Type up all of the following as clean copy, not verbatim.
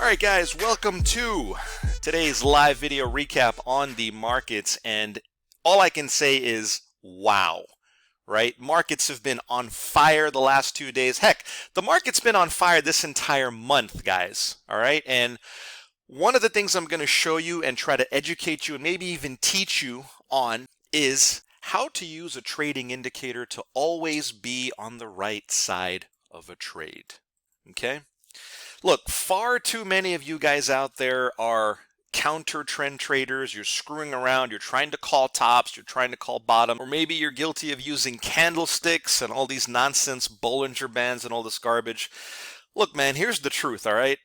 Alright guys, welcome to today's live video recap on the markets, and all I can say is wow, right? Markets have been on fire the last 2 days. Heck, the market's been on fire this entire month, guys, alright? And one of the things I'm going to show you and try to educate you and maybe even teach you on is how to use a trading indicator to always be on the right side of a trade, okay? Look, far too many of you guys out there are counter trend traders. You're screwing around, you're trying to call tops, you're trying to call bottom, or maybe you're guilty of using candlesticks and all these nonsense Bollinger Bands and all this garbage. Look, man, here's the truth, all right?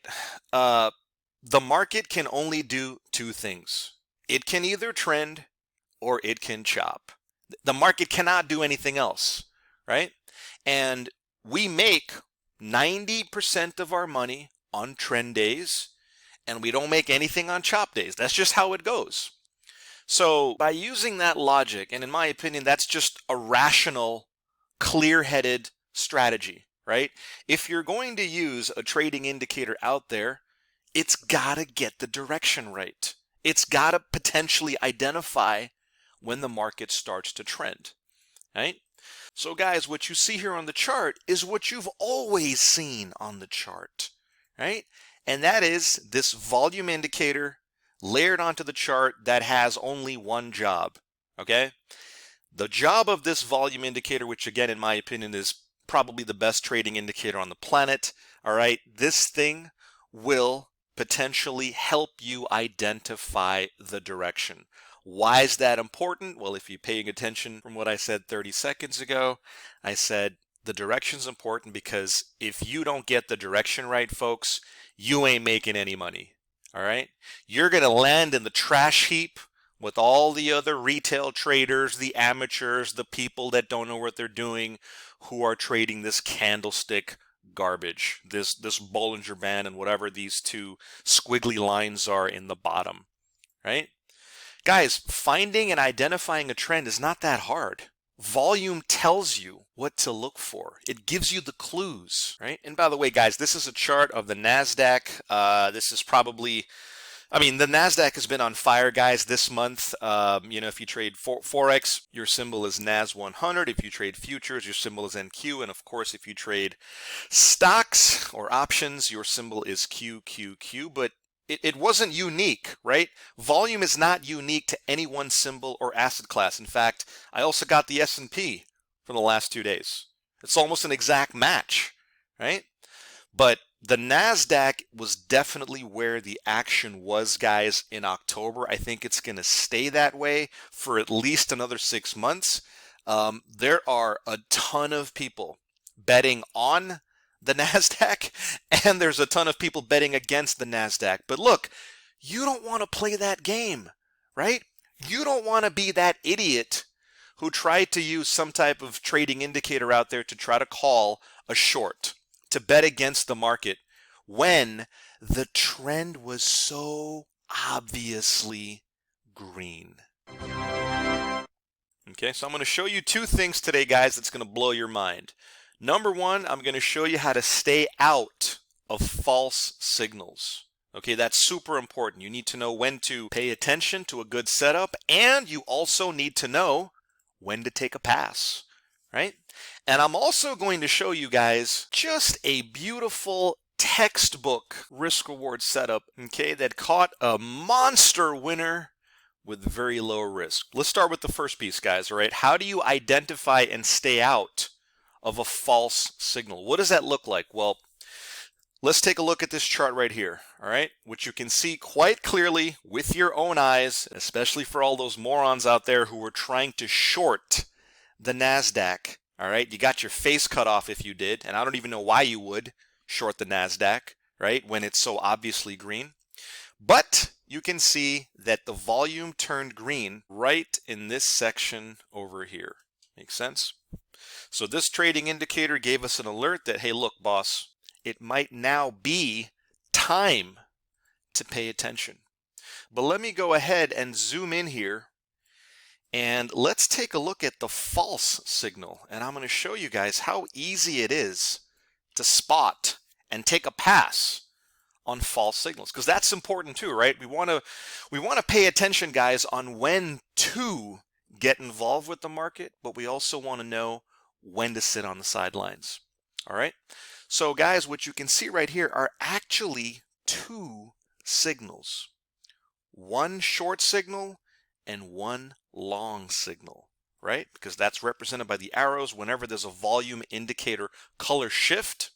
The market can only do two things. It can either trend or it can chop. The market cannot do anything else, right? And we make 90% of our money on trend days, and we don't make anything on chop days. That's just how it goes. So by using that logic, and in my opinion, that's just a rational, clear-headed strategy, right? If you're going to use a trading indicator out there, it's got to get the direction right. It's got to potentially identify when the market starts to trend, right? So guys, what you see here on the chart is what you've always seen on the chart, right? And that is this volume indicator layered onto the chart that has only one job, okay? The job of this volume indicator, which again, in my opinion, is probably the best trading indicator on the planet, all right? This thing will potentially help you identify the direction. Why is that important? Well, if you're paying attention from what I said 30 seconds ago, I said the direction's important because if you don't get the direction right, folks, you ain't making any money, all right? You're going to land in the trash heap with all the other retail traders, the amateurs, the people that don't know what they're doing, who are trading this candlestick garbage, this Bollinger Band and whatever these two squiggly lines are in the bottom, right? Guys, finding and identifying a trend is not that hard. Volume tells you what to look for. It gives you the clues, right? And by the way, guys, this is a chart of the NASDAQ. This is probably, the NASDAQ has been on fire, guys, this month. If you trade Forex, your symbol is NAS 100. If you trade futures, your symbol is NQ. And of course, if you trade stocks or options, your symbol is QQQ. But it wasn't unique, right? Volume is not unique to any one symbol or asset class. In fact, I also got the S&P from the last 2 days. It's almost an exact match, right? But the NASDAQ was definitely where the action was, guys, in October. I think it's going to stay that way for at least another 6 months. There are a ton of people betting on the NASDAQ, and there's a ton of people betting against the NASDAQ. But look, you don't want to play that game, right? You don't want to be that idiot who tried to use some type of trading indicator out there to try to call a short, to bet against the market when the trend was so obviously green. Okay, so I'm going to show you two things today, guys, that's going to blow your mind. Number one, I'm going to show you how to stay out of false signals. Okay, that's super important. You need to know when to pay attention to a good setup, and you also need to know when to take a pass, right? And I'm also going to show you guys just a beautiful textbook risk-reward setup, okay, that caught a monster winner with very low risk. Let's start with the first piece, guys, all right? How do you identify and stay out of a false signal? What does that look like? Well, let's take a look at this chart right here, all right, which you can see quite clearly with your own eyes, especially for all those morons out there who were trying to short the NASDAQ, all right? You got your face cut off if you did, and I don't even know why you would short the NASDAQ, right, when it's so obviously green. But you can see that the volume turned green right in this section over here. Make sense? So this trading indicator gave us an alert that, hey, look, boss, it might now be time to pay attention. But let me go ahead and zoom in here, and let's take a look at the false signal. And I'm going to show you guys how easy it is to spot and take a pass on false signals, because that's important too, right? We want to pay attention, guys, on when to get involved with the market, but we also want to know when to sit on the sidelines. All right. So guys, what you can see right here are actually two signals. One short signal and one long signal, right? Because that's represented by the arrows. Whenever there's a volume indicator color shift,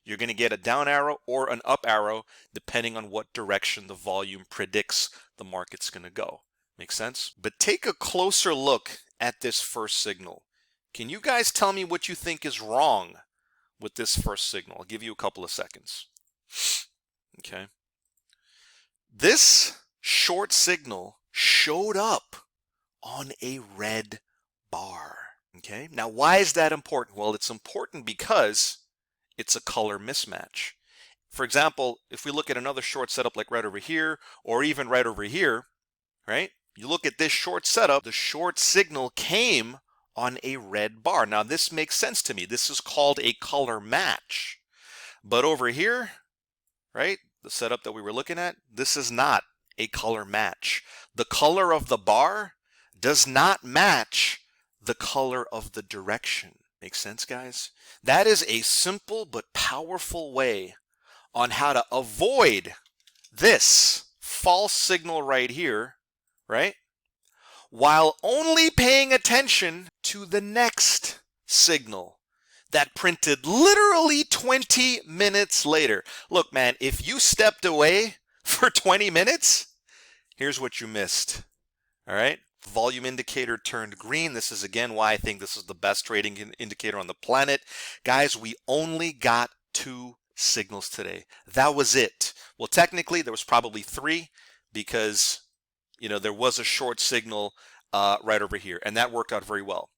you're going to get a down arrow or an up arrow depending on what direction the volume predicts the market's going to go. Make sense? But take a closer look at this first signal. Can you guys tell me what you think is wrong with this first signal? I'll give you a couple of seconds. Okay. This short signal showed up on a red bar. Okay. Now, why is that important? Well, it's important because it's a color mismatch. For example, if we look at another short setup like right over here, or even right over here, right? You look at this short setup, the short signal came on a red bar. Now, this makes sense to me. This is called a color match. But over here, right, the setup that we were looking at, this is not a color match. The color of the bar does not match the color of the direction. Make sense, guys? That is a simple but powerful way on how to avoid this false signal right here, right? While only paying attention to the next signal that printed literally 20 minutes later. Look, man, if you stepped away for 20 minutes, here's what you missed. All right? Volume indicator turned green. This is again why I think this is the best trading indicator on the planet. Guys, we only got two signals today. That was it. Well, technically there was probably three because, you know, there was a short signal right over here, and that worked out very well.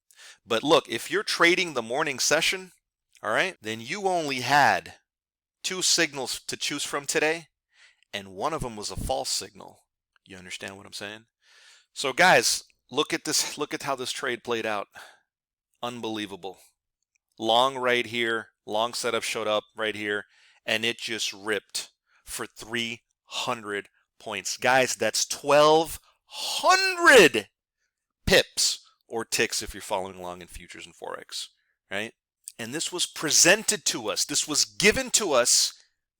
But look, if you're trading the morning session, all right, then you only had two signals to choose from today, and one of them was a false signal. You understand what I'm saying? So guys, look at this. Look at how this trade played out. Unbelievable. Long right here, long setup showed up right here, and it just ripped for 300 points. Guys, that's 1,200 pips or ticks if you're following along in futures and Forex, right? And this was presented to us. This was given to us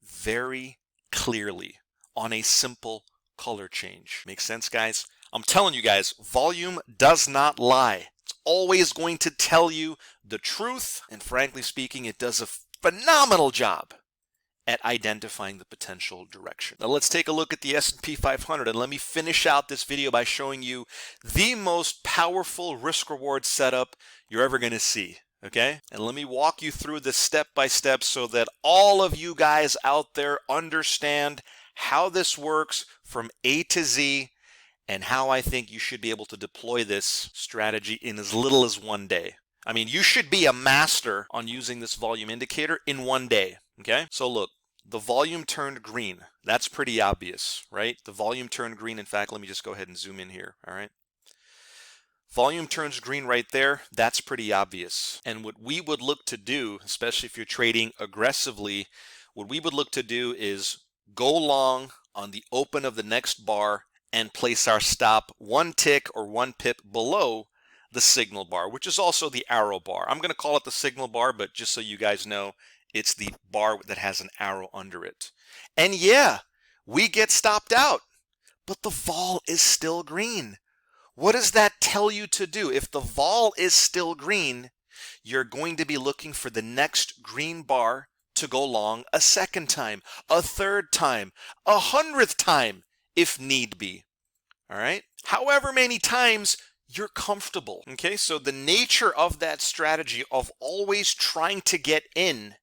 very clearly on a simple color change. Makes sense, guys? I'm telling you guys, volume does not lie. It's always going to tell you the truth, and frankly speaking, it does a phenomenal job at identifying the potential direction. Now let's take a look at the S&P 500, and let me finish out this video by showing you the most powerful risk-reward setup you're ever going to see, okay? And let me walk you through this step by step so that all of you guys out there understand how this works from A to Z and how I think you should be able to deploy this strategy in as little as 1 day. I mean, you should be a master on using this volume indicator in 1 day, okay? So look, the volume turned green. That's pretty obvious, right? The volume turned green. In fact, let me just go ahead and zoom in here, all right? Volume turns green right there. That's pretty obvious. And what we would look to do, especially if you're trading aggressively, what we would look to do is go long on the open of the next bar and place our stop 1 tick or 1 pip below the signal bar, which is also the arrow bar. I'm going to call it the signal bar, but just so you guys know, it's the bar that has an arrow under it. And yeah, we get stopped out, but the vol is still green. What does that tell you to do? If the vol is still green, you're going to be looking for the next green bar to go long a second time, a third time, 100th time, if need be. All right? However many times you're comfortable. Okay? So the nature of that strategy of always trying to get in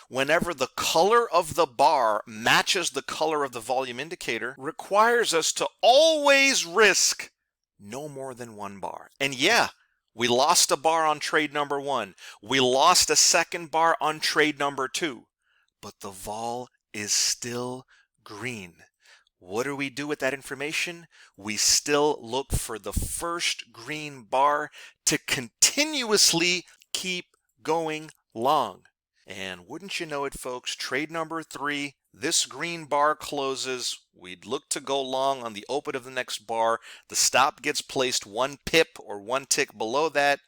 whenever the color of the bar matches the color of the volume indicator requires us to always risk no more than 1 bar. And yeah, we lost a bar on trade number 1. We lost a second bar on trade number 2. But the vol is still green. What do we do with that information? We still look for the first green bar to continuously keep going long. And wouldn't you know it, folks, trade number 3, this green bar closes. We'd look to go long on the open of the next bar. The stop gets placed 1 pip or 1 tick below that.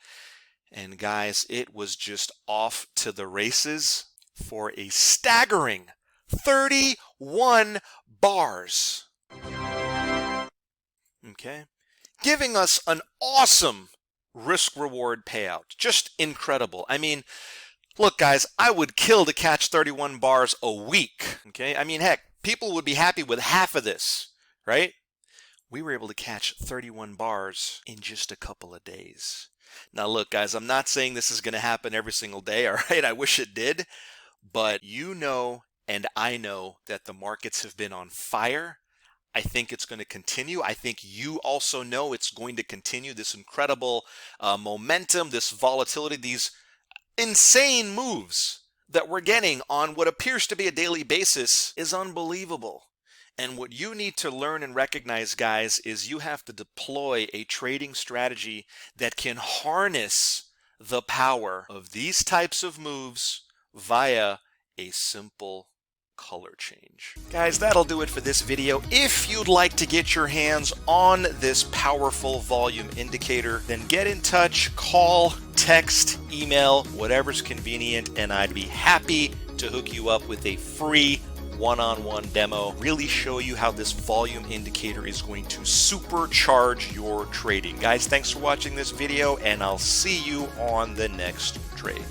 And guys, it was just off to the races for a staggering 31 bars. Okay, giving us an awesome risk-reward payout. Just incredible. I mean, look, guys, I would kill to catch 31 bars a week. Okay, I mean, heck, people would be happy with half of this, right? We were able to catch 31 bars in just a couple of days. Now, look, guys, I'm not saying this is going to happen every single day, all right? I wish it did. But you know, and I know that the markets have been on fire. I think it's going to continue. I think you also know it's going to continue. This incredible momentum, this volatility, these insane moves that we're getting on what appears to be a daily basis is unbelievable. And what you need to learn and recognize, guys, is you have to deploy a trading strategy that can harness the power of these types of moves via a simple color change. Guys, that'll do it for this video. If you'd like to get your hands on this powerful volume indicator, then get in touch, call, text, email, whatever's convenient, and I'd be happy to hook you up with a free one-on-one demo, really show you how this volume indicator is going to supercharge your trading. Guys, thanks for watching this video, and I'll see you on the next trade.